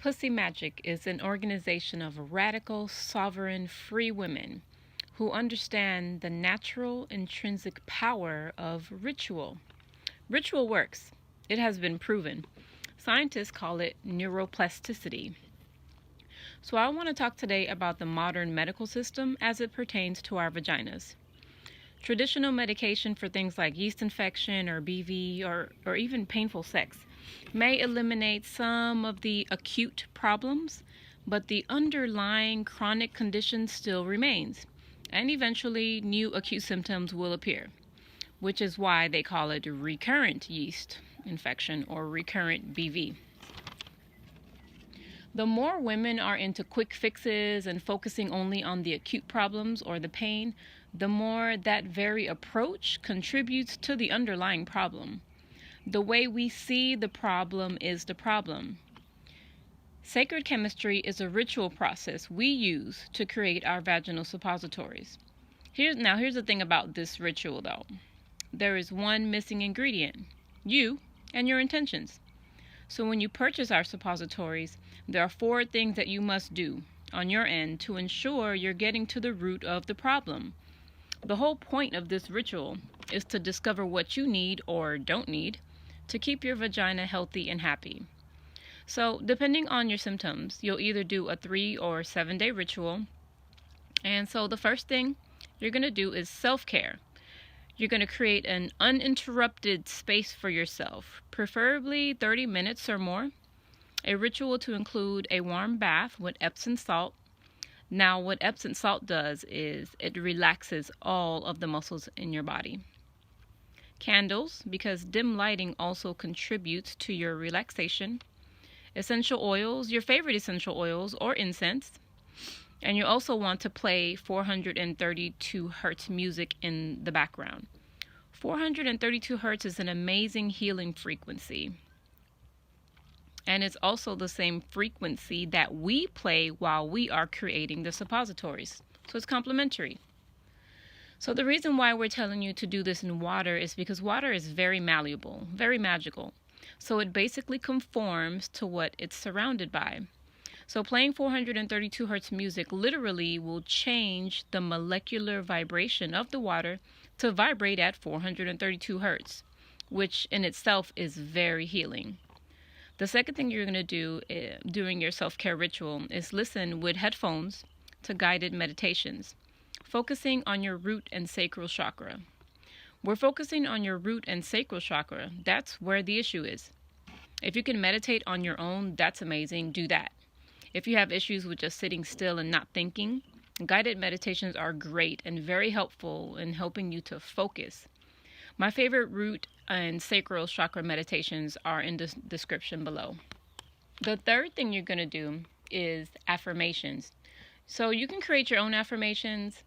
Pussy Magic is an organization of radical, sovereign, free women who understand the natural, intrinsic power of ritual. Ritual works. It has been proven. Scientists call it neuroplasticity. So I want to talk today about the modern medical system as it pertains to our vaginas. Traditional medication for things like yeast infection or BV or even painful sex may eliminate some of the acute problems, but the underlying chronic condition still remains, and eventually new acute symptoms will appear, which is why they call it recurrent yeast infection or recurrent BV. The more women are into quick fixes and focusing only on the acute problems or the pain, the more that very approach contributes to the underlying problem. The way we see the problem is the problem. Sacred chemistry is a ritual process we use to create our vaginal suppositories. Here's the thing about this ritual though. There is one missing ingredient: you and your intentions. So when you purchase our suppositories, there are 4 things that you must do on your end to ensure you're getting to the root of the problem. The whole point of this ritual is to discover what you need or don't need to keep your vagina healthy and happy. So depending on your symptoms, you'll either do a 3 or 7 day ritual. And so the first thing you're going to do is self-care. You're going to create an uninterrupted space for yourself, preferably 30 minutes or more. A ritual to include a warm bath with Epsom salt. Now, what Epsom salt does is it relaxes all of the muscles in your body. Candles, because dim lighting also contributes to your relaxation. Essential oils, your favorite essential oils or incense. And you also want to play 432 hertz music in the background. 432 hertz is an amazing healing frequency. And it's also the same frequency that we play while we are creating the suppositories. So it's complementary. So the reason why we're telling you to do this in water is because water is very malleable, very magical. So it basically conforms to what it's surrounded by. So playing 432 hertz music literally will change the molecular vibration of the water to vibrate at 432 hertz, which in itself is very healing. The second thing you're going to do during your self-care ritual is listen with headphones to guided meditations, focusing on your root and sacral chakra. We're focusing on your root and sacral chakra. That's where the issue is. If you can meditate on your own, that's amazing. Do that. If you have issues with just sitting still and not thinking, guided meditations are great and very helpful in helping you to focus. My favorite root and sacral chakra meditations are in the description below. The third thing you're going to do is affirmations. So you can create your own affirmations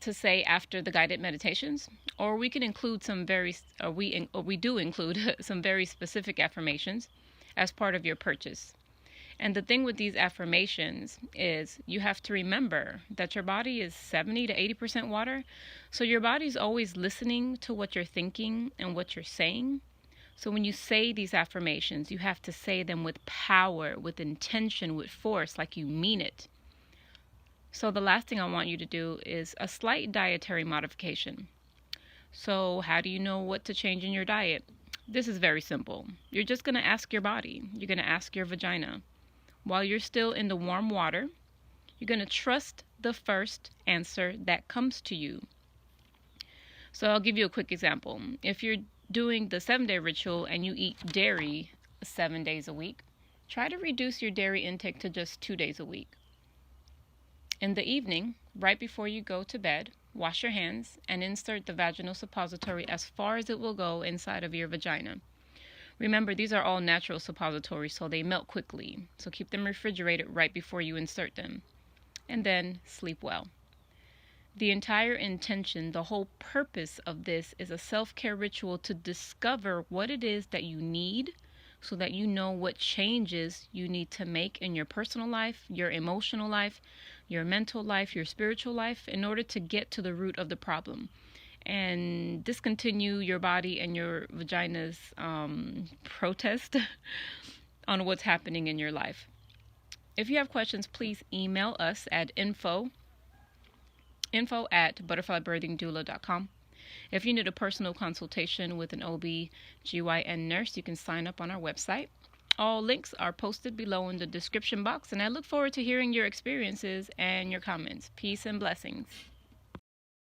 to say after the guided meditations, or we can include we do include some very specific affirmations as part of your purchase. And the thing with these affirmations is you have to remember that your body is 70 to 80% water. So your body's always listening to what you're thinking and what you're saying. So when you say these affirmations, you have to say them with power, with intention, with force, like you mean it. So the last thing I want you to do is a slight dietary modification. So how do you know what to change in your diet? This is very simple. You're just going to ask your body. You're going to ask your vagina. While you're still in the warm water, you're going to trust the first answer that comes to you. So I'll give you a quick example. If you're doing the 7-day ritual and you eat dairy 7 days a week, try to reduce your dairy intake to just 2 days a week. In the evening, right before you go to bed, wash your hands and insert the vaginal suppository as far as it will go inside of your vagina. Remember, these are all natural suppositories, so they melt quickly. So keep them refrigerated right before you insert them. And then sleep well. The entire intention, the whole purpose of this is a self-care ritual to discover what it is that you need so that you know what changes you need to make in your personal life, your emotional life, your mental life, your spiritual life in order to get to the root of the problem and discontinue your body and your vagina's protest on what's happening in your life. If you have questions, please email us at info@butterflybirthingdoula.com. If you need a personal consultation with an OB/GYN nurse, you can sign up on our website. All links are posted below in the description box, and I look forward to hearing your experiences and your comments. Peace and blessings.